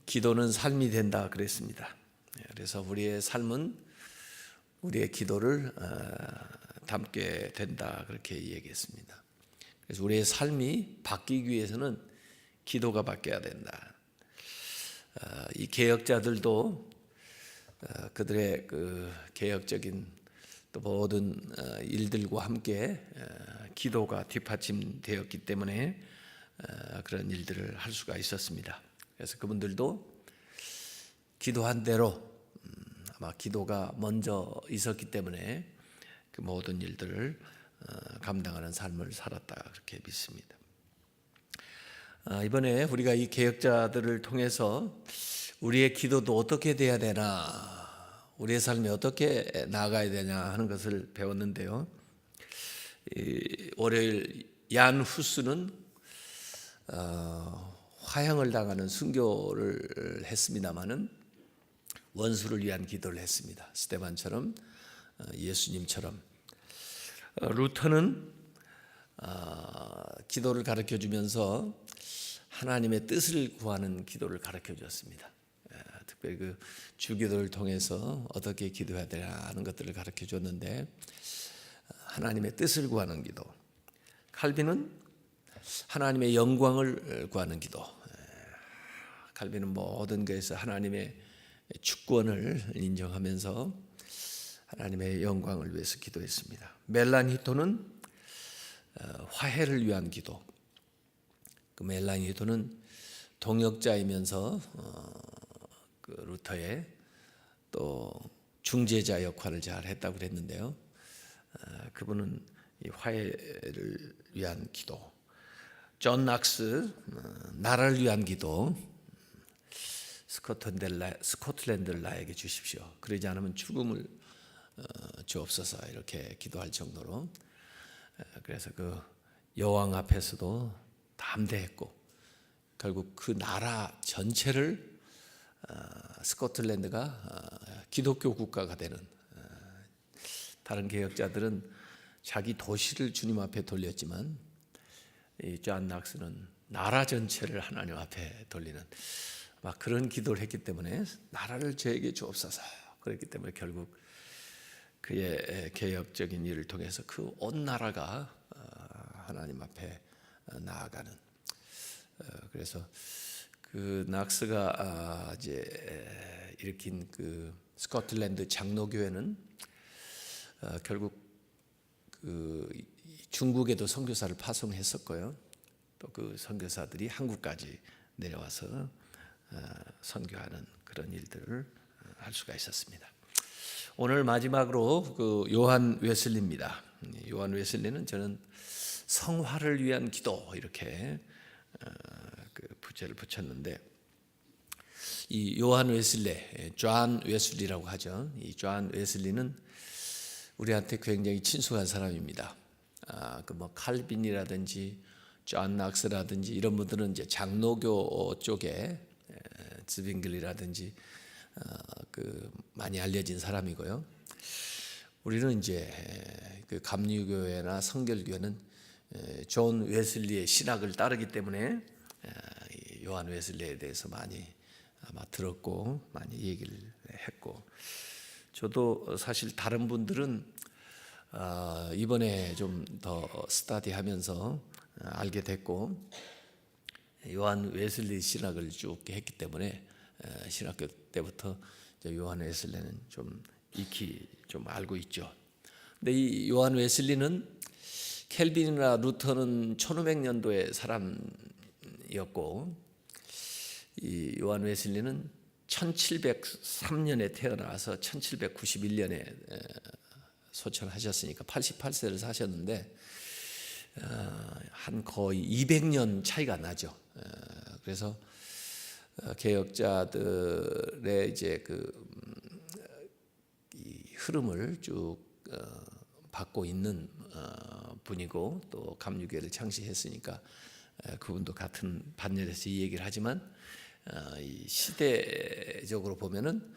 기도는 삶이 된다 그랬습니다. 그래서 우리의 삶은 우리의 기도를 담게 된다 그렇게 얘기했습니다. 그래서 우리의 삶이 바뀌기 위해서는 기도가 바뀌어야 된다. 이 개혁자들도 그들의 그 개혁적인 또 모든 일들과 함께 기도가 뒷받침되었기 때문에 그런 일들을 할 수가 있었습니다. 그래서 그분들도 기도한 대로 아마 기도가 먼저 있었기 때문에 그 모든 일들을 감당하는 삶을 살았다 그렇게 믿습니다. 이번에 우리가 이 개혁자들을 통해서 우리의 기도도 어떻게 돼야 되나, 우리의 삶이 어떻게 나아가야 되냐 하는 것을 배웠는데요. 월요일 얀 후스는 화형을 당하는 순교를 했습니다마는 원수를 위한 기도를 했습니다. 스데반처럼, 예수님처럼. 루터는 기도를 가르쳐 주면서 하나님의 뜻을 구하는 기도를 가르쳐 주었습니다. 특별히 그 주기도를 통해서 어떻게 기도해야 되나 하는 것들을 가르쳐 줬는데, 하나님의 뜻을 구하는 기도. 칼빈은 하나님의 영광을 구하는 기도. 칼빈은 모든 것에서 하나님의 주권을 인정하면서 하나님의 영광을 위해서 기도했습니다. 멜란히토는 화해를 위한 기도. 그 멜란히토는 동역자이면서 그 루터의 또 중재자 역할을 잘 했다고 그랬는데요. 그분은 이 화해를 위한 기도. 존 낙스, 나라를 위한 기도. 스코틀랜드를 나에게 주십시오. 그러지 않으면 죽음을 주옵소서, 이렇게 기도할 정도로. 그래서 그 여왕 앞에서도 담대했고 결국 그 나라 전체를 스코틀랜드가 기독교 국가가 되는, 다른 개혁자들은 자기 도시를 주님 앞에 돌렸지만 이 존 낙스는 나라 전체를 하나님 앞에 돌리는 막 그런 기도를 했기 때문에 나라를 저에게 주옵소서. 그랬기 때문에 결국 그의 개혁적인 일을 통해서 그 온 나라가 하나님 앞에 나아가는. 그래서 그 낙스가 이제 일으킨 그 스코틀랜드 장로교회는 결국 그 중국에도 선교사를 파송했었고요. 또 그 선교사들이 한국까지 내려와서 선교하는 그런 일들을 할 수가 있었습니다. 오늘 마지막으로 그 요한 웨슬리입니다. 요한 웨슬리는 저는 성화를 위한 기도, 이렇게 그 부제를 붙였는데, 이 요한 웨슬리, 존 웨슬리라고 하죠. 이 존 웨슬리는 우리한테 굉장히 친숙한 사람입니다. 그 뭐 칼빈이라든지 존 낙스라든지 이런 분들은 이제 장로교 쪽에, 즈빙글리라든지 그 많이 알려진 사람이고요. 우리는 이제 그 감리교회나 성결교회는 존 웨슬리의 신학을 따르기 때문에 요한 웨슬리에 대해서 많이 아마 들었고 많이 얘기를 했고, 저도 사실 다른 분들은 이번에 좀 더 스터디하면서 알게 됐고, 요한 웨슬리 신학을 쭉 했기 때문에 신학교 때부터 요한 웨슬리는 좀 익히 좀 알고 있죠. 근데 이 요한 웨슬리는 켈빈이나 루터는 1500년도의 사람이었고, 이 요한 웨슬리는 1703년에 태어나서 1791년에 소천하셨으니까 88세를 사셨는데 한 거의 200년 차이가 나죠. 그래서 개혁자들의 이제 이 흐름을 쭉 받고 있는 분이고, 또 감리교회를 창시했으니까 그분도 같은 반열에서 이 얘기를 하지만 이 시대적으로 보면은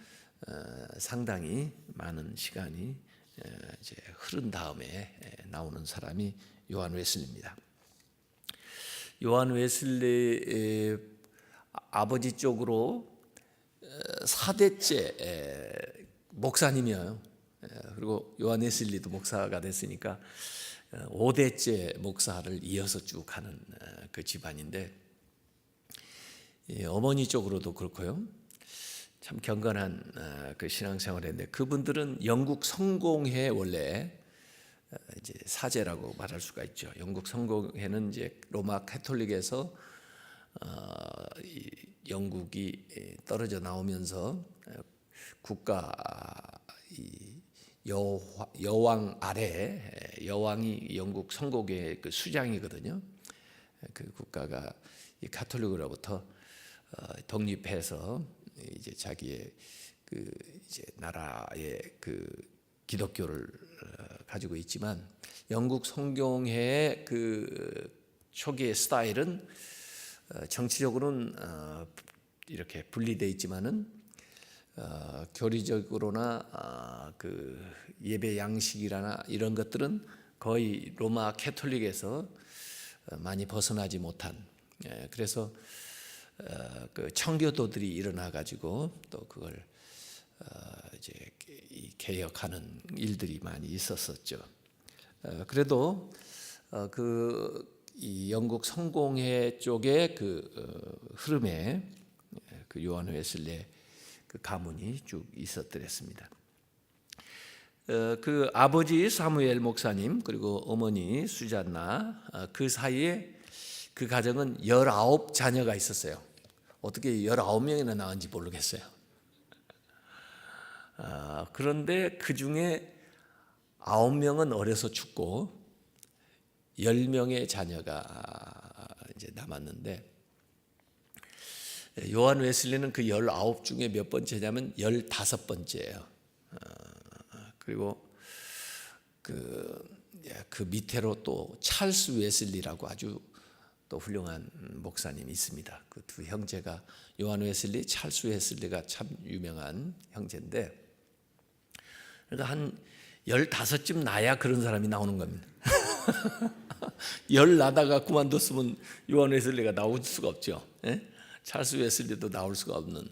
상당히 많은 시간이 이제 흐른 다음에 나오는 사람이 요한 웨슬리입니다. 요한 웨슬리 아버지 쪽으로 4대째 목사님이에요. 그리고 요한 웨슬리도 목사가 됐으니까 5대째 목사를 이어서 쭉 하는 그 집안인데, 어머니 쪽으로도 그렇고요. 참 경건한 그 신앙생활인데, 그분들은 영국 성공회 원래 이제 사제라고 말할 수가 있죠. 영국 성공회는 이제 로마 카톨릭에서 영국이 떨어져 나오면서 국가 여왕 아래, 여왕이 영국 성공회 그 수장이거든요. 그 국가가 이 카톨릭으로부터 독립해서 이제 자기의 그 이제 나라의 그 기독교를 가지고 있지만, 영국 성공회의 그 초기의 스타일은 정치적으로는 이렇게 분리되어 있지만은 교리적으로나 그 예배 양식이나 이런 것들은 거의 로마 캐톨릭에서 많이 벗어나지 못한, 그래서 그 청교도들이 일어나 가지고 또 그걸 이제 개혁하는 일들이 많이 있었었죠. 그래도 이 영국 성공회 쪽의 그 흐름에 그 요한 웨슬리의 그 가문이 쭉 있었더랬습니다. 그 아버지 사무엘 목사님 그리고 어머니 수잔나, 그 사이에 그 가정은 19자녀가 있었어요. 어떻게 19명이나 낳은지 모르겠어요. 그런데 그 중에 9명은 어려서 죽고 10명의 자녀가 이제 남았는데, 요한 웨슬리는 그 19 중에 몇 번째냐면 15번째예요. 그리고 그 밑에로 또 찰스 웨슬리라고 아주 또 훌륭한 목사님이 있습니다. 그 두 형제가, 요한 웨슬리, 찰스 웨슬리가 참 유명한 형제인데, 그러니까 한 15쯤 나야 그런 사람이 나오는 겁니다. 10 나다가 그만뒀으면 요한 웨슬리가 나올 수가 없죠. 찰스 웨슬리도 나올 수가 없는.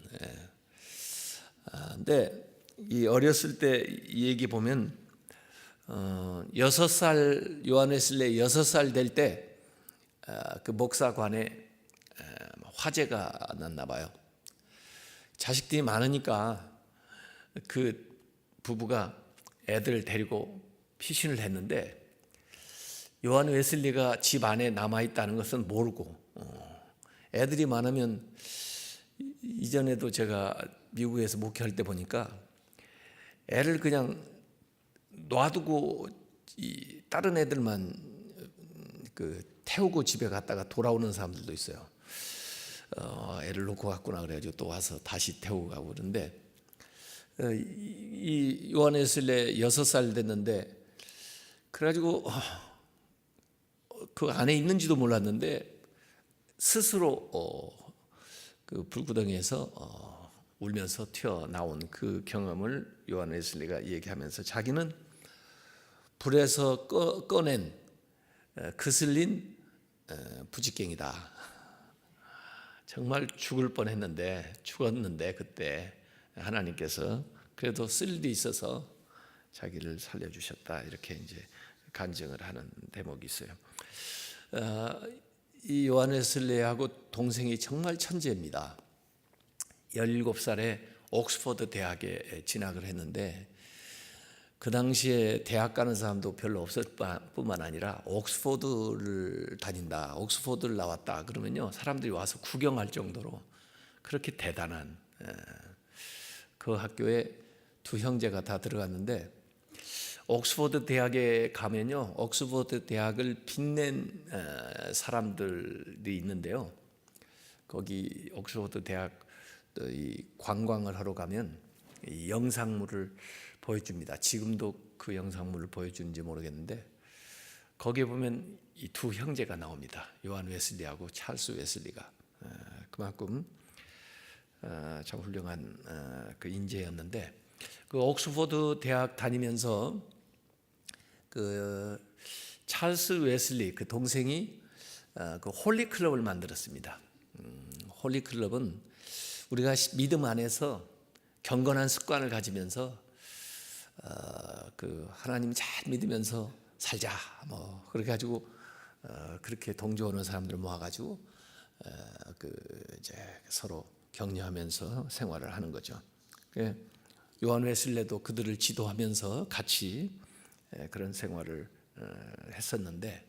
근데 이 어렸을 때 이 얘기 보면 6살, 요한 웨슬리 6살 될 때 그 목사관에 화재가 났나 봐요. 자식들이 많으니까 그 부부가 애들 데리고 피신을 했는데, 요한 웨슬리가 집 안에 남아있다는 것은 모르고, 애들이 많으면, 이전에도 제가 미국에서 목회할 때 보니까 애를 그냥 놔두고 다른 애들만 그 태우고 집에 갔다가 돌아오는 사람들도 있어요. 애를 놓고 갔구나 그래가지고 또 와서 다시 태우고 가고 그러는데, 이 요한 웨슬리 6살 됐는데, 그래가지고 그 안에 있는지도 몰랐는데 스스로 그 불구덩이에서 울면서 튀어나온 그 경험을 요한 웨슬리가 얘기하면서, 자기는 불에서 꺼낸 그슬린 부직갱이다. 정말 죽을 뻔했는데, 죽었는데 그때 하나님께서 그래도 쓸 일이 있어서 자기를 살려주셨다, 이렇게 이제 간증을 하는 대목이 있어요. 이 요한 웨슬리하고 동생이 정말 천재입니다. 17살에 옥스퍼드 대학에 진학을 했는데, 그 당시에 대학 가는 사람도 별로 없을 뿐만 아니라 옥스퍼드를 다닌다, 옥스퍼드를 나왔다 그러면요 사람들이 와서 구경할 정도로 그렇게 대단한 그 학교에 두 형제가 다 들어갔는데, 옥스퍼드 대학에 가면요 옥스퍼드 대학을 빛낸 사람들이 있는데요, 거기 옥스퍼드 대학 이 관광을 하러 가면 이 영상물을 보여줍니다. 지금도 그 영상물을 보여주는지 모르겠는데, 거기에 보면 이 두 형제가 나옵니다. 요한 웨슬리하고 찰스 웨슬리가. 그만큼 참 훌륭한 그 인재였는데, 그 옥스퍼드 대학 다니면서 그 찰스 웨슬리 그 동생이 그 홀리 클럽을 만들었습니다. 홀리클럽은 우리가 믿음 안에서 경건한 습관을 가지면서 그 하나님 잘 믿으면서 살자 뭐 그렇게 가지고 그렇게 동조하는 사람들 모아가지고 그 이제 서로 격려하면서 생활을 하는 거죠. 요한 웨슬레도 그들을 지도하면서 같이 그런 생활을 했었는데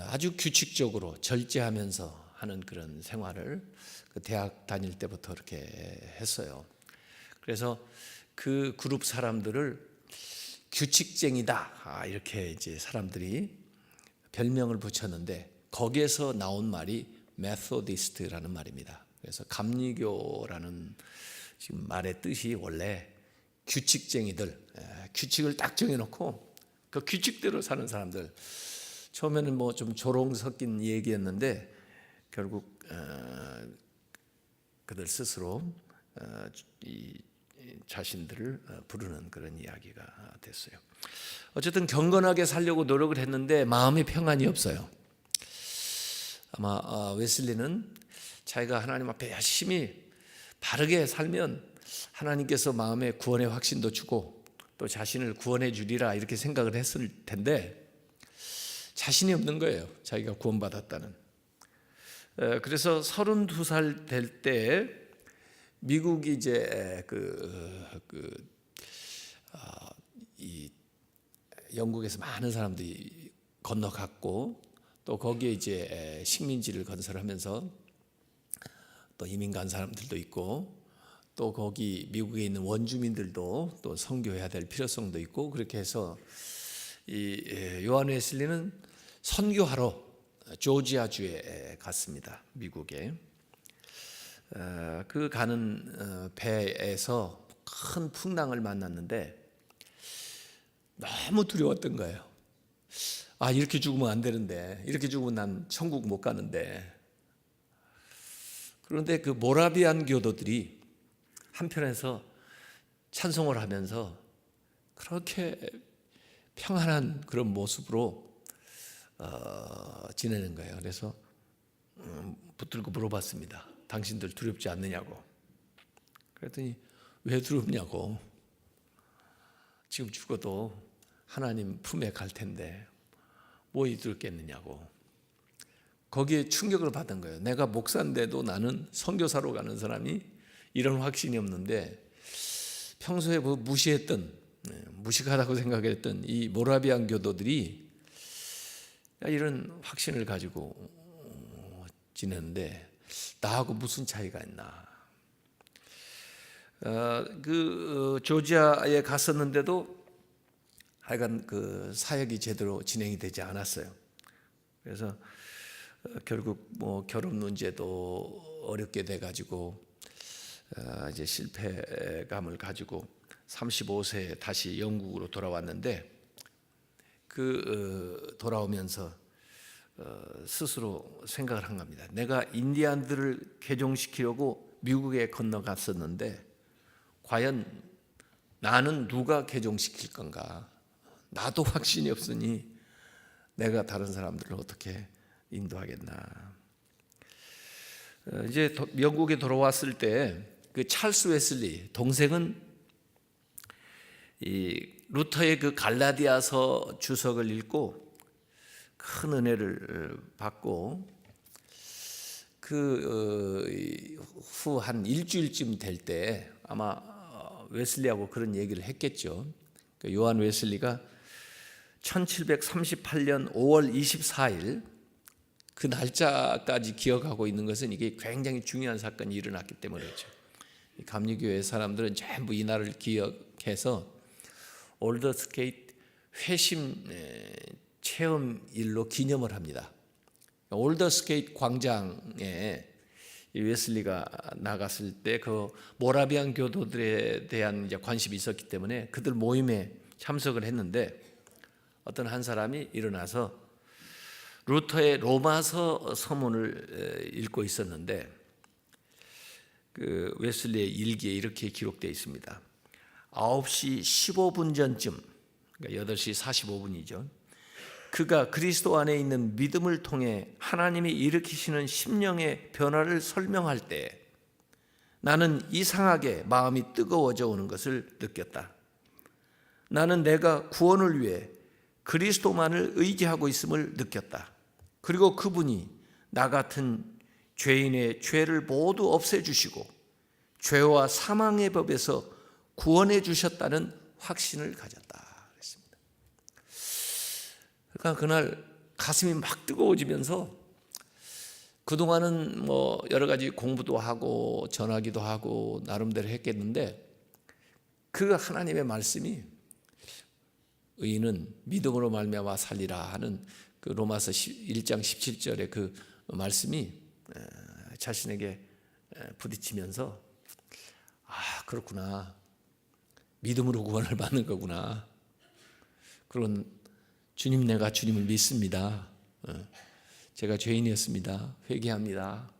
아주 규칙적으로 절제하면서 하는 그런 생활을 그 대학 다닐 때부터 이렇게 했어요. 그래서 그 그룹 사람들을 규칙쟁이다 이렇게 이제 사람들이 별명을 붙였는데 거기에서 나온 말이 메소디스트라는 말입니다. 그래서 감리교라는 지금 말의 뜻이 원래 규칙쟁이들, 규칙을 딱 정해놓고 그 규칙대로 사는 사람들. 처음에는 뭐 좀 조롱 섞인 얘기였는데 결국 그들 스스로 이 자신들을 부르는 그런 이야기가 됐어요. 어쨌든 경건하게 살려고 노력을 했는데 마음의 평안이 없어요. 아마 웨슬리는 자기가 하나님 앞에 열심히 바르게 살면 하나님께서 마음에 구원의 확신도 주고 또 자신을 구원해 주리라 이렇게 생각을 했을 텐데 자신이 없는 거예요. 자기가 구원받았다는. 그래서 32살 될 때 미국이 이제 이 영국에서 많은 사람들이 건너갔고 또 거기에 이제 식민지를 건설하면서 또 이민 간 사람들도 있고 또 거기 미국에 있는 원주민들도 또 선교해야 될 필요성도 있고 그렇게 해서 이 요한 웨슬리는 선교하러 조지아주에 갔습니다. 미국에. 그 가는 배에서 큰 풍랑을 만났는데 너무 두려웠던 거예요. 이렇게 죽으면 안 되는데, 이렇게 죽으면 난 천국 못 가는데. 그런데 그 모라비안 교도들이 한편에서 찬송을 하면서 그렇게 평안한 그런 모습으로 지내는 거예요. 그래서 붙들고 물어봤습니다. 당신들 두렵지 않느냐고. 그랬더니 왜 두렵냐고. 지금 죽어도 하나님 품에 갈 텐데 뭐 두렵겠느냐고. 거기에 충격을 받은 거예요. 내가 목사인데도 나는 선교사로 가는 사람이 이런 확신이 없는데 평소에 뭐 무식하다고 생각했던 이 모라비안 교도들이 이런 확신을 가지고 지내는데 나하고 무슨 차이가 있나. 조지아에 갔었는데도 하여간 그 사역이 제대로 진행이 되지 않았어요. 그래서 결국 뭐 결혼 문제도 어렵게 돼가지고 이제 실패감을 가지고 35세에 다시 영국으로 돌아왔는데 돌아오면서 스스로 생각을 한 겁니다. 내가 인디안들을 개종시키려고 미국에 건너갔었는데 과연 나는 누가 개종시킬 건가? 나도 확신이 없으니 내가 다른 사람들을 어떻게 인도하겠나? 이제 영국에 돌아왔을 때 그 찰스 웨슬리 동생은 이 루터의 그 갈라디아서 주석을 읽고 큰 은혜를 받고 후 한 일주일쯤 될 때 아마 웨슬리하고 그런 얘기를 했겠죠. 요한 웨슬리가 1738년 5월 24일 그 날짜까지 기억하고 있는 것은 이게 굉장히 중요한 사건이 일어났기 때문이죠. 감리교회 사람들은 전부 이 날을 기억해서 올더스게이트 회심 체험일로 기념을 합니다. 올더스게이트 광장에 웨슬리가 나갔을 때 그 모라비안 교도들에 대한 이제 관심이 있었기 때문에 그들 모임에 참석을 했는데 어떤 한 사람이 일어나서 루터의 로마서 서문을 읽고 있었는데 그 웨슬리의 일기에 이렇게 기록되어 있습니다. 9시 15분 전쯤, 그러니까 8시 45분이죠. 그가 그리스도 안에 있는 믿음을 통해 하나님이 일으키시는 심령의 변화를 설명할 때 나는 이상하게 마음이 뜨거워져 오는 것을 느꼈다. 나는 내가 구원을 위해 그리스도만을 의지하고 있음을 느꼈다. 그리고 그분이 나 같은 죄인의 죄를 모두 없애주시고 죄와 사망의 법에서 구원해 주셨다는 확신을 가졌다. 그랬습니다. 그러니까 그날 가슴이 막 뜨거워지면서 그동안은 뭐 여러 가지 공부도 하고 전하기도 하고 나름대로 했겠는데 그 하나님의 말씀이 의인은 믿음으로 말미암아 살리라 하는 그 로마서 1장 17절의 그 말씀이 자신에게 부딪히면서 아 그렇구나, 믿음으로 구원을 받는 거구나. 그런 주님, 내가 주님을 믿습니다. 제가 죄인이었습니다. 회개합니다.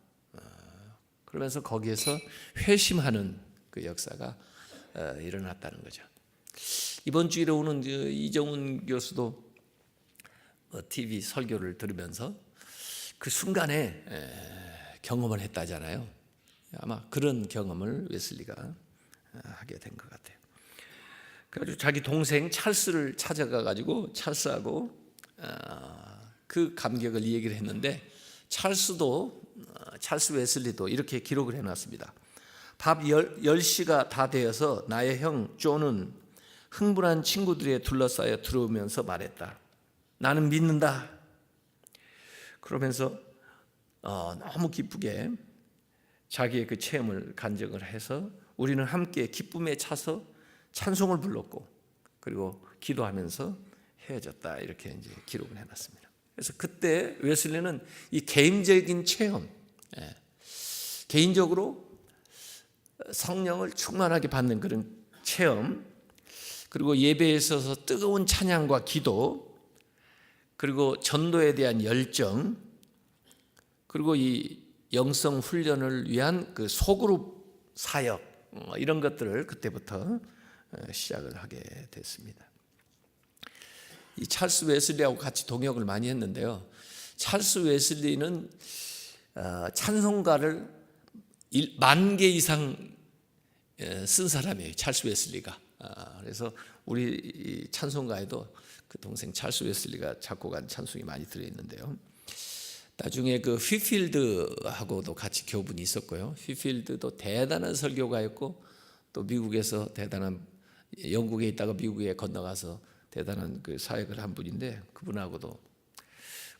그러면서 거기에서 회심하는 그 역사가 일어났다는 거죠. 이번 주일에 오는 이정훈 교수도 TV 설교를 들으면서 그 순간에 경험을 했다잖아요. 아마 그런 경험을 웨슬리가 하게 된 것 같아요. 그래가지고 자기 동생 찰스를 찾아가가지고 찰스하고 그 감격을 이 얘기를 했는데 찰스 웨슬리도 이렇게 기록을 해놨습니다. 밤 10시가 다 되어서 나의 형 존은 흥분한 친구들에 둘러싸여 들어오면서 말했다. 나는 믿는다. 그러면서 너무 기쁘게 자기의 그 체험을 간증을 해서 우리는 함께 기쁨에 차서 찬송을 불렀고 그리고 기도하면서 헤어졌다. 이렇게 이제 기록을 해놨습니다. 그래서 그때 웨슬리는 이 개인적인 체험, 개인적으로 성령을 충만하게 받는 그런 체험, 그리고 예배에 있어서 뜨거운 찬양과 기도, 그리고 전도에 대한 열정, 그리고 이 영성 훈련을 위한 그 소그룹 사역, 이런 것들을 그때부터 시작을 하게 됐습니다. 이 찰스 웨슬리하고 같이 동역을 많이 했는데요. 찰스 웨슬리는 찬송가를 10,000개 이상 쓴 사람이에요. 찰스 웨슬리가. 그래서 우리 찬송가에도 그 동생 찰스 웨슬리가 작곡한 찬송이 많이 들어있는데요. 나중에 그 휘필드하고도 같이 교분이 있었고요. 휘필드도 대단한 설교가였고 또 미국에서 대단한, 영국에 있다가 미국에 건너가서 대단한 그 사역을 한 분인데 그분하고도,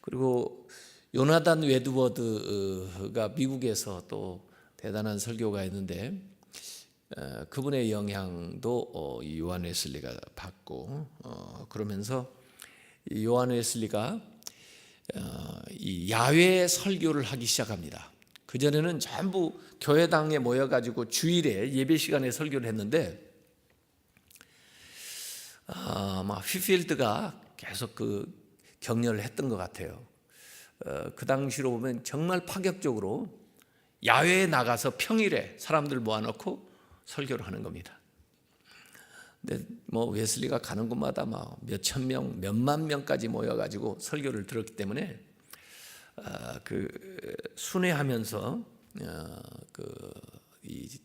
그리고 요나단 웨드워드가 미국에서 또 대단한 설교가였는데 그분의 영향도 이 요한 웨슬리가 받고, 그러면서 이 요한 웨슬리가 이 야외 설교를 하기 시작합니다. 그 전에는 전부 교회당에 모여가지고 주일에 예배 시간에 설교를 했는데 아마 휘필드가 계속 그 격려를 했던 것 같아요. 그 당시로 보면 정말 파격적으로 야외에 나가서 평일에 사람들 모아놓고 설교를 하는 겁니다. 근데 뭐 웨슬리가 가는 곳마다 막 몇천 명, 몇만 명까지 모여가지고 설교를 들었기 때문에 그 순회하면서 이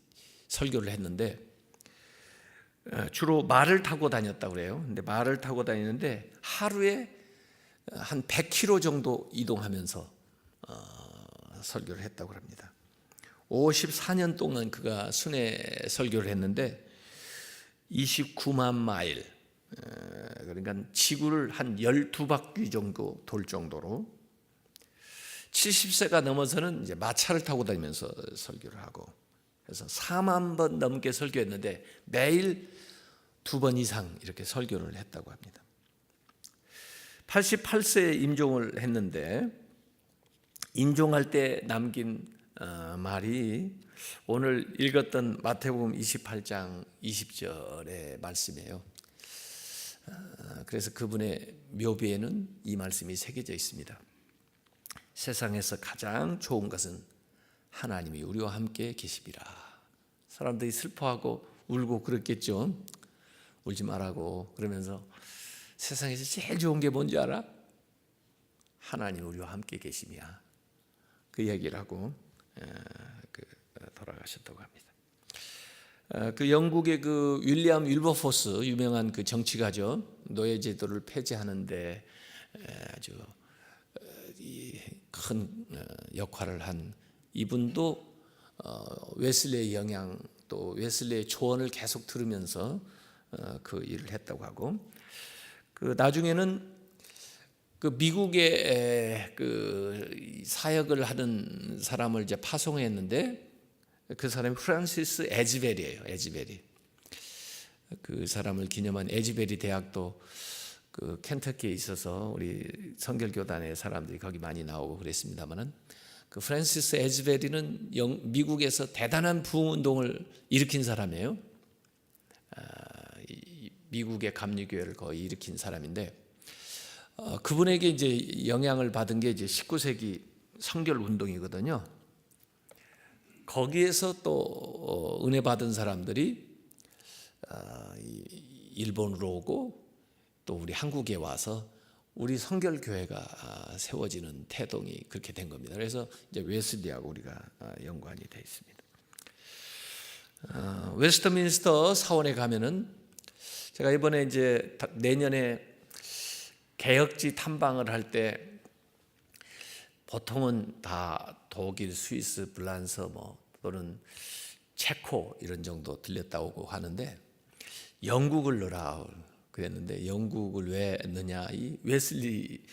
설교를 했는데 주로 말을 타고 다녔다고 그래요. 근데 말을 타고 다니는데 하루에 한 100km 정도 이동하면서 설교를 했다고 합니다. 54년 동안 그가 순회 설교를 했는데 29만 마일, 그러니까 지구를 한 12바퀴 정도 돌 정도로, 70세가 넘어서는 이제 마차를 타고 다니면서 설교를 하고, 그래서 4만 번 넘게 설교했는데 매일 2번 이상 이렇게 설교를 했다고 합니다. 88세에 임종을 했는데 임종할 때 남긴 말이 오늘 읽었던 마태복음 28장 20절의 말씀이에요. 그래서 그분의 묘비에는 이 말씀이 새겨져 있습니다. 세상에서 가장 좋은 것은 하나님이 우리와 함께 계시리라. 사람들이 슬퍼하고 울고 그랬겠죠. 울지 말라고 그러면서 세상에서 제일 좋은 게 뭔지 알아? 하나님 우리와 함께 계심이야. 그 얘기를 하고 돌아가셨다고 합니다. 그 영국의 그 윌리엄 윌버포스 유명한 그 정치가죠. 노예제도를 폐지하는데 아주 큰 역할을 한 이분도 웨슬리의 영향 또 웨슬리의 조언을 계속 들으면서 그 일을 했다고 하고 그 나중에는 그 미국의 그 사역을 하는 사람을 이제 파송했는데 그 사람이 프란시스 에즈벨이에요. 에즈벨이 그 사람을 기념한 에즈벨이 대학도 그 켄터키에 있어서 우리 성결교단의 사람들이 거기 많이 나오고 그랬습니다만은 그 프란시스 에즈벨이는 미국에서 대단한 부흥운동을 일으킨 사람이에요. 미국의 감리교회를 거의 일으킨 사람인데 그분에게 이제 영향을 받은 게 이제 19세기 성결운동이거든요. 거기에서 또 은혜 받은 사람들이 일본으로 오고 또 우리 한국에 와서 우리 성결교회가 세워지는 태동이 그렇게 된 겁니다. 그래서 이제 웨슬리하고 우리가 연관이 되어 있습니다. 웨스트민스터 사원에 가면은 제가 이번에 이제 내년에 개혁지 탐방을 할 때 보통은 다 독일, 스위스, 불란서 뭐 또는 체코 이런 정도 들렸다 오고 하는데 영국을 넣으라 그랬는데 영국을 왜 넣냐 이 웨슬리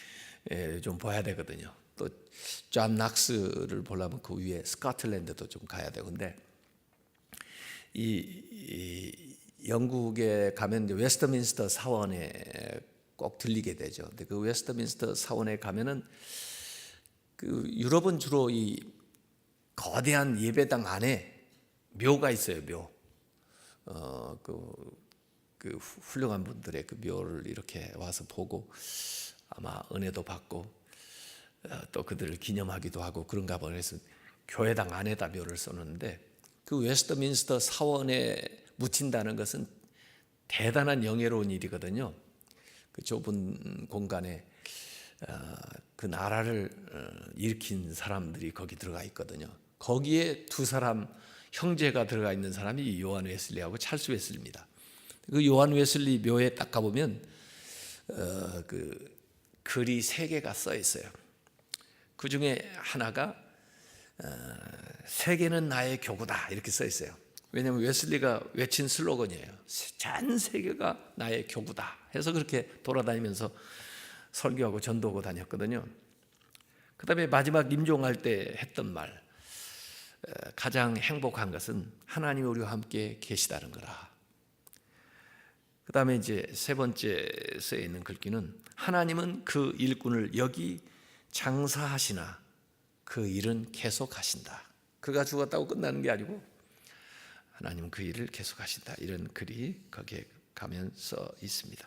좀 봐야 되거든요. 또 존 낙스를 보려면 그 위에 스코틀랜드도 좀 가야 되고 근데 이 영국에 가면 이제 웨스트민스터 사원에 꼭 들리게 되죠. 근데 그 웨스트민스터 사원에 가면은 그 유럽은 주로 이 거대한 예배당 안에 묘가 있어요. 묘. 그 훌륭한 분들의 그 묘를 이렇게 와서 보고 아마 은혜도 받고 또 그들을 기념하기도 하고 그런가 보네. 그래서 교회당 안에다 묘를 써놓는데 그 웨스트민스터 사원에 묻힌다는 것은 대단한 영예로운 일이거든요. 그 좁은 공간에 그 나라를 일으킨 사람들이 거기 들어가 있거든요. 거기에 두 사람 형제가 들어가 있는 사람이 요한 웨슬리하고 찰스 웨슬리입니다. 그 요한 웨슬리 묘에 딱 가보면 그 글이 3개가 써 있어요. 그 중에 하나가 세계는 나의 교구다 이렇게 써 있어요. 왜냐하면 웨슬리가 외친 슬로건이에요. 전 세계가 나의 교구다 해서 그렇게 돌아다니면서 설교하고 전도하고 다녔거든요. 그 다음에 마지막 임종할 때 했던 말 가장 행복한 것은 하나님이 우리와 함께 계시다는 거라. 그 다음에 이제 3번째 쓰여 있는 글귀는 하나님은 그 일꾼을 여기 장사하시나 그 일은 계속하신다. 그가 죽었다고 끝나는 게 아니고 하나님은 그 일을 계속하신다. 이런 글이 거기에 가면 써 있습니다.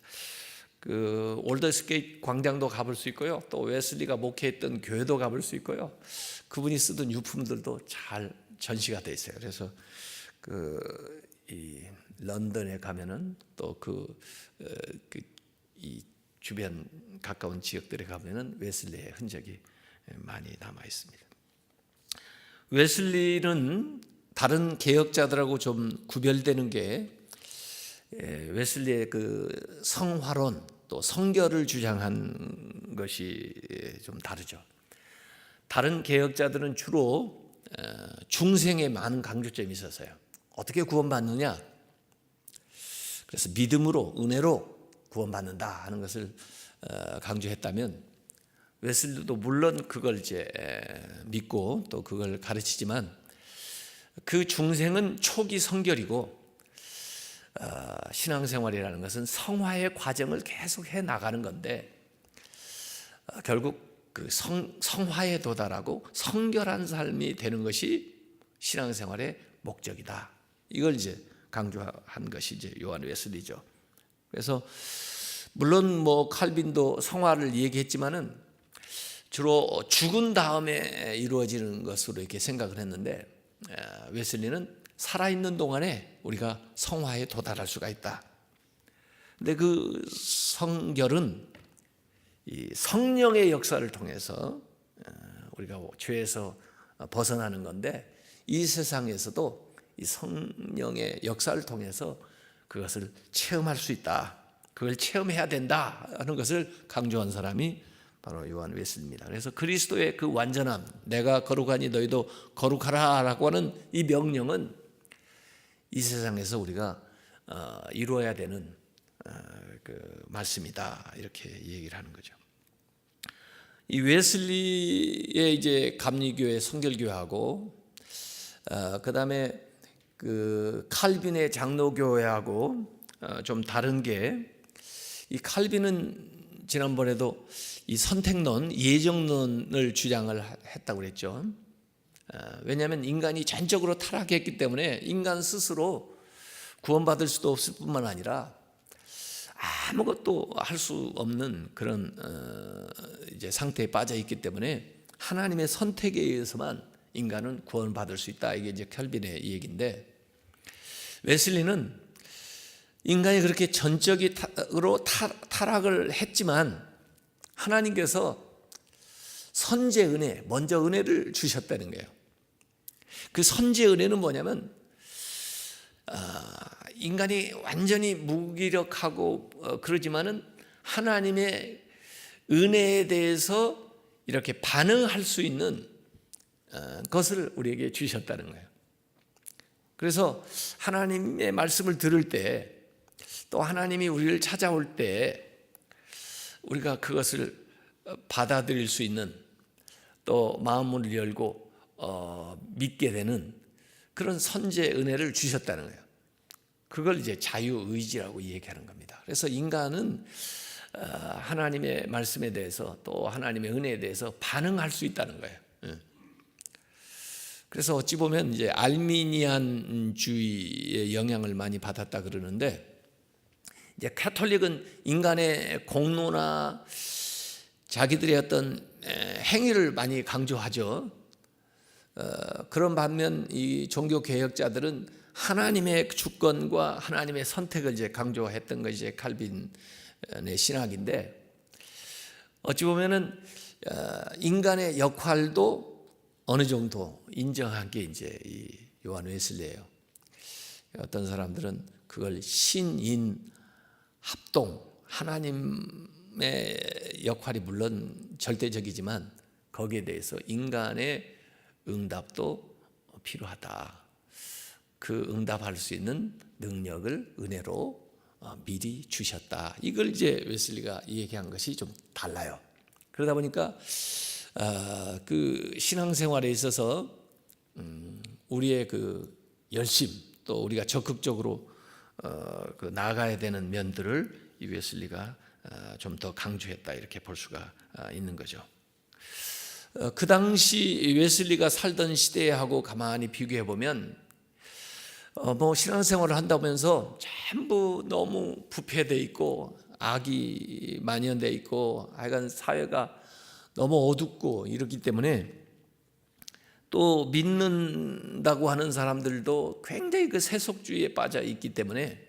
그 올더스게이트 광장도 가볼 수 있고요. 또 웨슬리가 목회했던 교회도 가볼 수 있고요. 그분이 쓰던 유품들도 잘 전시가 돼 있어요. 그래서 이 런던에 가면은 또 이 주변 가까운 지역들에 가면은 웨슬리의 흔적이 많이 남아 있습니다. 웨슬리는 다른 개혁자들하고 좀 구별되는 게 웨슬리의 그 성화론 또 성결을 주장한 것이 좀 다르죠. 다른 개혁자들은 주로 중생에 많은 강조점이 있었어요. 어떻게 구원받느냐? 그래서 믿음으로 은혜로 구원받는다 하는 것을 강조했다면 웨슬리도 물론 그걸 이제 믿고 또 그걸 가르치지만 그 중생은 초기 성결이고 신앙생활이라는 것은 성화의 과정을 계속해 나가는 건데 결국 그 성화에 도달하고 성결한 삶이 되는 것이 신앙생활의 목적이다. 이걸 이제 강조한 것이 이제 요한 웨슬리죠. 그래서 물론 뭐 칼빈도 성화를 얘기했지만은 주로 죽은 다음에 이루어지는 것으로 이렇게 생각을 했는데 웨슬리는 살아있는 동안에 우리가 성화에 도달할 수가 있다. 근데 그 성결은 이 성령의 역사를 통해서 우리가 죄에서 벗어나는 건데, 이 세상에서도 이 성령의 역사를 통해서 그것을 체험할 수 있다, 그걸 체험해야 된다 하는 것을 강조한 사람이 바로 요한 웨슬리입니다. 그래서 그리스도의 그 완전함, 내가 거룩하니 너희도 거룩하라 라고 하는 이 명령은 이 세상에서 우리가 이루어야 되는 그 말씀이다, 이렇게 얘기를 하는 거죠. 이 웨슬리의 이제 감리교회 성결교회하고 그다음에 그 칼빈의 장로교회하고 좀 다른 게, 이 칼빈은 지난번에도 이 선택론, 예정론을 주장을 했다고 그랬죠. 왜냐하면 인간이 전적으로 타락했기 때문에 인간 스스로 구원받을 수도 없을 뿐만 아니라 아무것도 할 수 없는 그런 이제 상태에 빠져 있기 때문에 하나님의 선택에 의해서만 인간은 구원받을 수 있다. 이게 이제 칼빈의 얘기인데, 웨슬리는 인간이 그렇게 전적으로 타락을 했지만 하나님께서 선제 은혜, 먼저 은혜를 주셨다는 거예요. 그 선제 은혜는 뭐냐면 인간이 완전히 무기력하고 그러지만은 하나님의 은혜에 대해서 이렇게 반응할 수 있는 것을 우리에게 주셨다는 거예요. 그래서 하나님의 말씀을 들을 때, 또 하나님이 우리를 찾아올 때 우리가 그것을 받아들일 수 있는, 또 마음문을 열고 믿게 되는 그런 선제 은혜를 주셨다는 거예요. 그걸 이제 자유의지라고 얘기하는 겁니다. 그래서 인간은 하나님의 말씀에 대해서, 또 하나님의 은혜에 대해서 반응할 수 있다는 거예요. 그래서 어찌 보면 이제 알미니안주의의 영향을 많이 받았다 그러는데, 이제 카톨릭은 인간의 공로나 자기들의 어떤 행위를 많이 강조하죠. 그런 반면 이 종교 개혁자들은 하나님의 주권과 하나님의 선택을 이제 강조했던 것이 이제 칼빈의 신학인데, 어찌 보면은 인간의 역할도 어느 정도 인정한 게 이제 이 요한 웨슬리예요. 어떤 사람들은 그걸 신인 합동, 하나님의 역할이 물론 절대적이지만 거기에 대해서 인간의 응답도 필요하다. 그 응답할 수 있는 능력을 은혜로 미리 주셨다. 이걸 이제 웨슬리가 얘기한 것이 좀 달라요. 그러다 보니까 그 신앙생활에 있어서 우리의 그 열심, 또 우리가 적극적으로 그 나아가야 되는 면들을 이 웨슬리가 좀 더 강조했다, 이렇게 볼 수가 있는 거죠. 그 당시 웨슬리가 살던 시대하고 가만히 비교해 보면 뭐 신앙생활을 한다면서 전부 너무 부패돼 있고 악이 만연돼 있고 하여간 사회가 너무 어둡고 이렇기 때문에, 또 믿는다고 하는 사람들도 굉장히 그 세속주의에 빠져 있기 때문에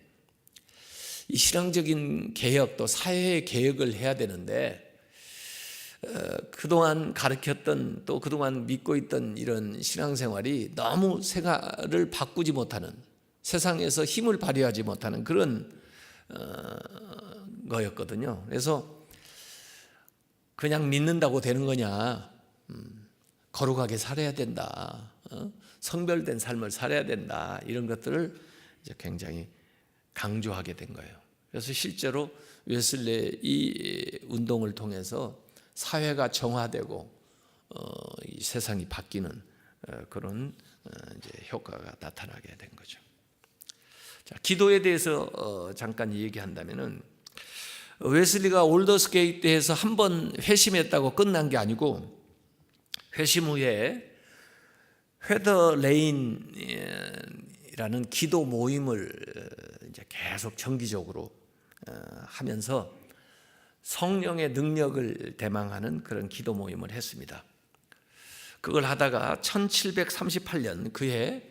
이 신앙적인 개혁, 또 사회의 개혁을 해야 되는데 그동안 가르쳤던, 또 그동안 믿고 있던 이런 신앙생활이 너무 생활을 바꾸지 못하는, 세상에서 힘을 발휘하지 못하는 그런 거였거든요. 그래서 그냥 믿는다고 되는 거냐, 거룩하게 살아야 된다, 성별된 삶을 살아야 된다, 이런 것들을 이제 굉장히 강조하게 된 거예요. 그래서 실제로 웨슬리의 이 운동을 통해서 사회가 정화되고 이 세상이 바뀌는 그런 이제 효과가 나타나게 된 거죠. 자, 기도에 대해서 잠깐 얘기한다면은, 웨슬리가 올더스게이트에서 한 번 회심했다고 끝난 게 아니고, 회심 후에 회더레인이라는 기도 모임을 이제 계속 정기적으로 하면서 성령의 능력을 대망하는 그런 기도 모임을 했습니다. 그걸 하다가 1738년 그해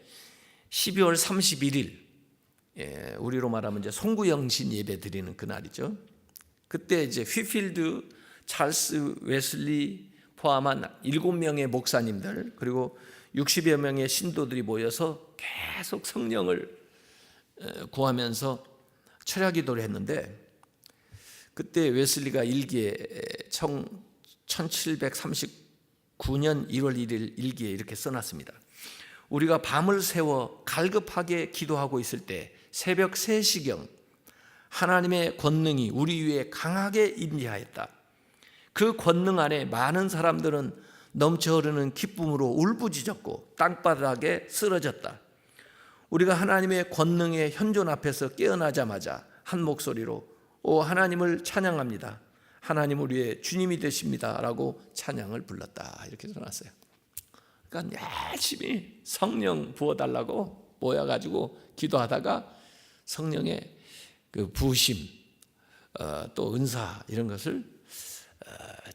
12월 31일, 우리로 말하면 이제 송구영신 예배 드리는 그날이죠. 그때 이제 휘필드 찰스 웨슬리 포함한 7명의 목사님들 그리고 60여 명의 신도들이 모여서 계속 성령을 구하면서 철야 기도를 했는데, 그때 웨슬리가 일기에 1739년 1월 1일 일기에 이렇게 써놨습니다. 우리가 밤을 새워 갈급하게 기도하고 있을 때 새벽 3시경 하나님의 권능이 우리 위에 강하게 임재하였다. 그 권능 안에 많은 사람들은 넘쳐 흐르는 기쁨으로 울부짖었고 땅바닥에 쓰러졌다. 우리가 하나님의 권능의 현존 앞에서 깨어나자마자 한 목소리로 오 하나님을 찬양합니다. 하나님 우리의 주님이 되십니다 라고 찬양을 불렀다. 이렇게 써놨어요. 그러니까 열심히 성령 부어달라고 모여가지고 기도하다가 성령의 그 부으심 또 은사 이런 것을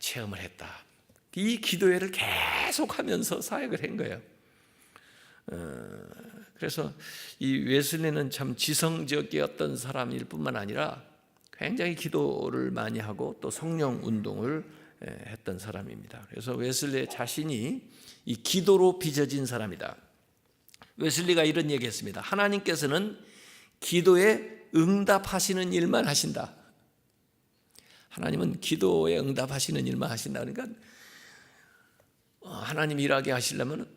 체험을 했다. 이 기도회를 계속하면서 사역을 한 거예요. 그래서 이 웨슬리는 참 지성적이었던 사람일 뿐만 아니라 굉장히 기도를 많이 하고 또 성령 운동을 했던 사람입니다. 그래서 웨슬리 자신이 이 기도로 빚어진 사람이다. 웨슬리가 이런 얘기했습니다. 하나님께서는 기도에 응답하시는 일만 하신다. 하나님은 기도에 응답하시는 일만 하신다. 그러니까 하나님 일하게 하시려면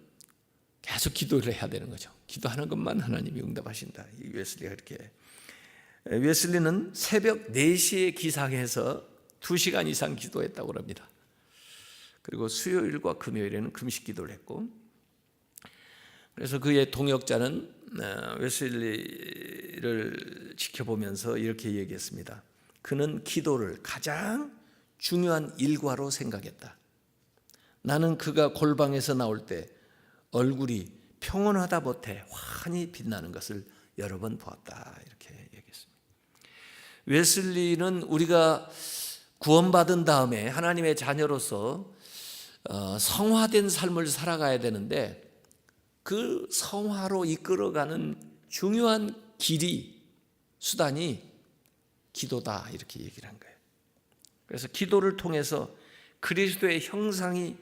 계속 기도를 해야 되는 거죠. 기도하는 것만 하나님이 응답하신다. 이 웨슬리가 이렇게. 웨슬리는 새벽 4시에 기상해서 2시간 이상 기도했다고 합니다. 그리고 수요일과 금요일에는 금식 기도를 했고, 그래서 그의 동역자는 웨슬리를 지켜보면서 이렇게 얘기했습니다. 그는 기도를 가장 중요한 일과로 생각했다. 나는 그가 골방에서 나올 때 얼굴이 평온하다 못해 환히 빛나는 것을 여러 번 보았다. 이렇게 얘기했습니다. 웨슬리는 우리가 구원받은 다음에 하나님의 자녀로서 성화된 삶을 살아가야 되는데 그 성화로 이끌어가는 중요한 길이 수단이 기도다 이렇게 얘기를 한 거예요. 그래서 기도를 통해서 그리스도의 형상이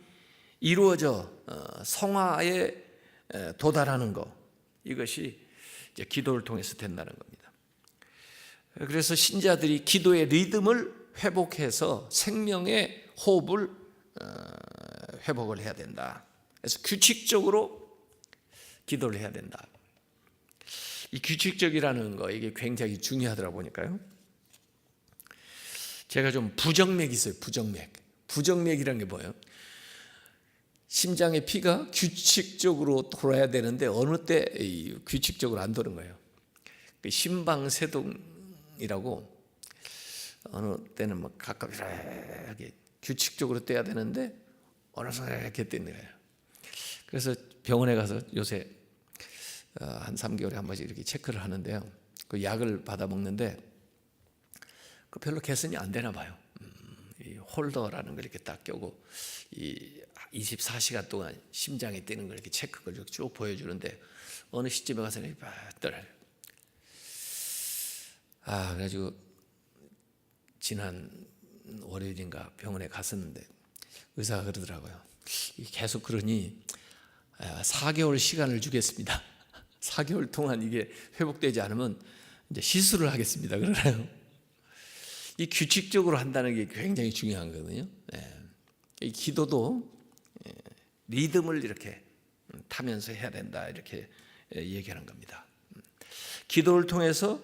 이루어져 성화에 도달하는 것, 이것이 이제 기도를 통해서 된다는 겁니다. 그래서 신자들이 기도의 리듬을 회복해서 생명의 호흡을 회복을 해야 된다. 그래서 규칙적으로 기도를 해야 된다. 이 규칙적이라는 거 이게 굉장히 중요하더라 보니까요. 제가 좀 부정맥이 있어요. 부정맥이라는 게 뭐예요? 심장의 피가 규칙적으로 돌아야 되는데 어느 때 규칙적으로 안 도는 거예요. 심방세동이라고 어느 때는 막 가끔 이렇게 규칙적으로 떼야 되는데 어느 순간 이렇게 떼는 거예요. 그래서 병원에 가서 요새 한 3개월에 한 번씩 이렇게 체크를 하는데요. 그 약을 받아 먹는데 그 별로 개선이 안 되나 봐요. 이 홀더라는 걸 이렇게 딱 껴고 이 24시간 동안 심장이 뛰는 걸 이렇게 체크를 쭉 보여주는데 어느 시점에 가서는 떨어요. 그래가지고 지난 월요일인가 병원에 갔었는데 의사가 그러더라고요. 계속 그러니 4개월 시간을 주겠습니다. 4개월 동안 이게 회복되지 않으면 이제 시술을 하겠습니다. 그러나요? 이 규칙적으로 한다는 게 굉장히 중요한 거거든요. 이 기도도 리듬을 이렇게 타면서 해야 된다 이렇게 얘기하는 겁니다. 기도를 통해서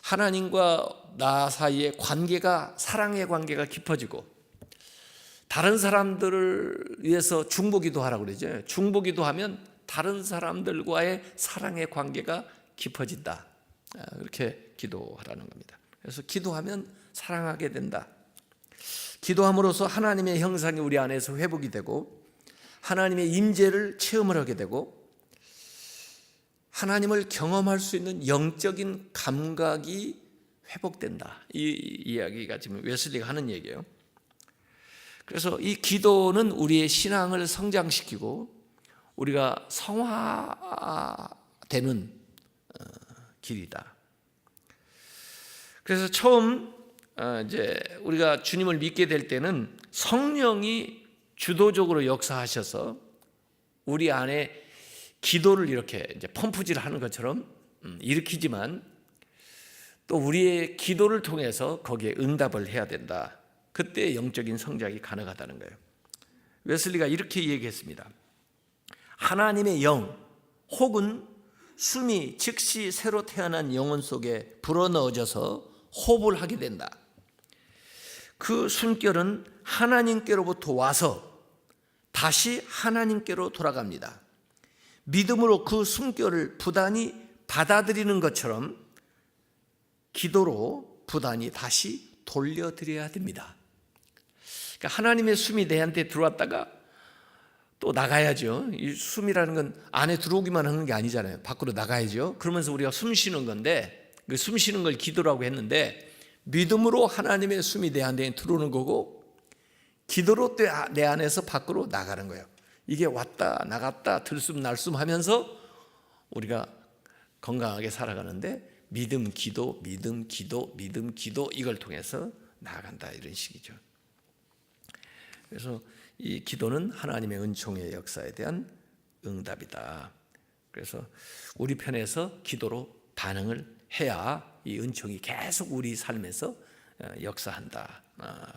하나님과 나 사이의 관계가 사랑의 관계가 깊어지고 다른 사람들을 위해서 중보기도 하라고 그러죠. 중보기도 하면 다른 사람들과의 사랑의 관계가 깊어진다. 그렇게 기도하라는 겁니다. 그래서 기도하면 사랑하게 된다. 기도함으로써 하나님의 형상이 우리 안에서 회복이 되고 하나님의 임재를 체험을 하게 되고 하나님을 경험할 수 있는 영적인 감각이 회복된다. 이 이야기가 지금 웨슬리가 하는 얘기예요. 그래서 이 기도는 우리의 신앙을 성장시키고 우리가 성화되는 길이다. 그래서 처음 이제 우리가 주님을 믿게 될 때는 성령이 주도적으로 역사하셔서 우리 안에 기도를 이렇게 이제 펌프질을 하는 것처럼 일으키지만 또 우리의 기도를 통해서 거기에 응답을 해야 된다. 그때 영적인 성장이 가능하다는 거예요. 웨슬리가 이렇게 얘기했습니다. 하나님의 영 혹은 숨이 즉시 새로 태어난 영혼 속에 불어넣어져서 호흡을 하게 된다. 그 숨결은 하나님께로부터 와서 다시 하나님께로 돌아갑니다. 믿음으로 그 숨결을 부단히 받아들이는 것처럼 기도로 부단히 다시 돌려드려야 됩니다. 그러니까 하나님의 숨이 내한테 들어왔다가 또 나가야죠. 이 숨이라는 건 안에 들어오기만 하는 게 아니잖아요. 밖으로 나가야죠. 그러면서 우리가 숨 쉬는 건데 그 숨 쉬는 걸 기도라고 했는데 믿음으로 하나님의 숨이 내 안에 들어오는 거고 기도로 내 안에서 밖으로 나가는 거예요. 이게 왔다 나갔다 들숨날숨 하면서 우리가 건강하게 살아가는데 믿음 기도 믿음 기도 믿음 기도 이걸 통해서 나아간다 이런 식이죠. 그래서 이 기도는 하나님의 은총의 역사에 대한 응답이다. 그래서 우리 편에서 기도로 반응을 해야 이 은총이 계속 우리 삶에서 역사한다.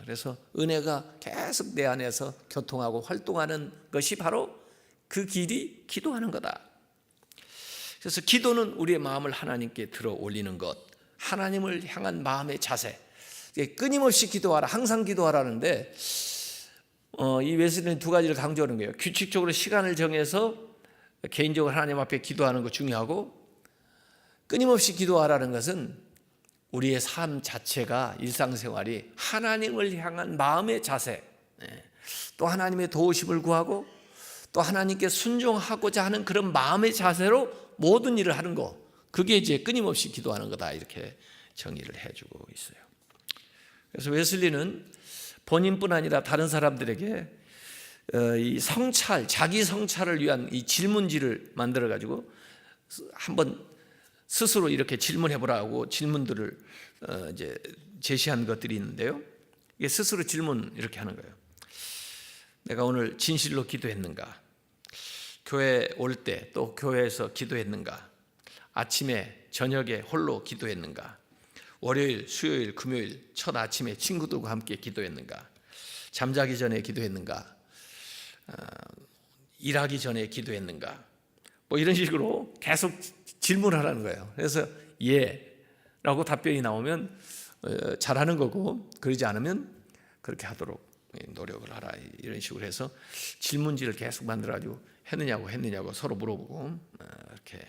그래서 은혜가 계속 내 안에서 교통하고 활동하는 것이 바로 그 길이 기도하는 거다. 그래서 기도는 우리의 마음을 하나님께 들어 올리는 것, 하나님을 향한 마음의 자세. 끊임없이 기도하라, 항상 기도하라는데 이 웨슬리는 두 가지를 강조하는 거예요. 규칙적으로 시간을 정해서 개인적으로 하나님 앞에 기도하는 거 중요하고 끊임없이 기도하라는 것은 우리의 삶 자체가 일상생활이 하나님을 향한 마음의 자세, 또 하나님의 도우심을 구하고 또 하나님께 순종하고자 하는 그런 마음의 자세로 모든 일을 하는 거, 그게 이제 끊임없이 기도하는 거다 이렇게 정의를 해주고 있어요. 그래서 웨슬리는 본인뿐 아니라 다른 사람들에게 이 성찰, 자기 성찰을 위한 이 질문지를 만들어 가지고 한번 스스로 이렇게 질문해 보라고 질문들을 이제 제시한 것들이 있는데요. 이게 스스로 질문 이렇게 하는 거예요. 내가 오늘 진실로 기도했는가? 교회 올 때 또 교회에서 기도했는가? 아침에 저녁에 홀로 기도했는가? 월요일, 수요일, 금요일 첫 아침에 친구들과 함께 기도했는가? 잠자기 전에 기도했는가? 일하기 전에 기도했는가? 뭐 이런 식으로 계속 질문하라는 거예요. 그래서 예라고 답변이 나오면 잘하는 거고 그러지 않으면 그렇게 하도록 노력을 하라 이런 식으로 해서 질문지를 계속 만들어가지고 했느냐고 서로 물어보고 이렇게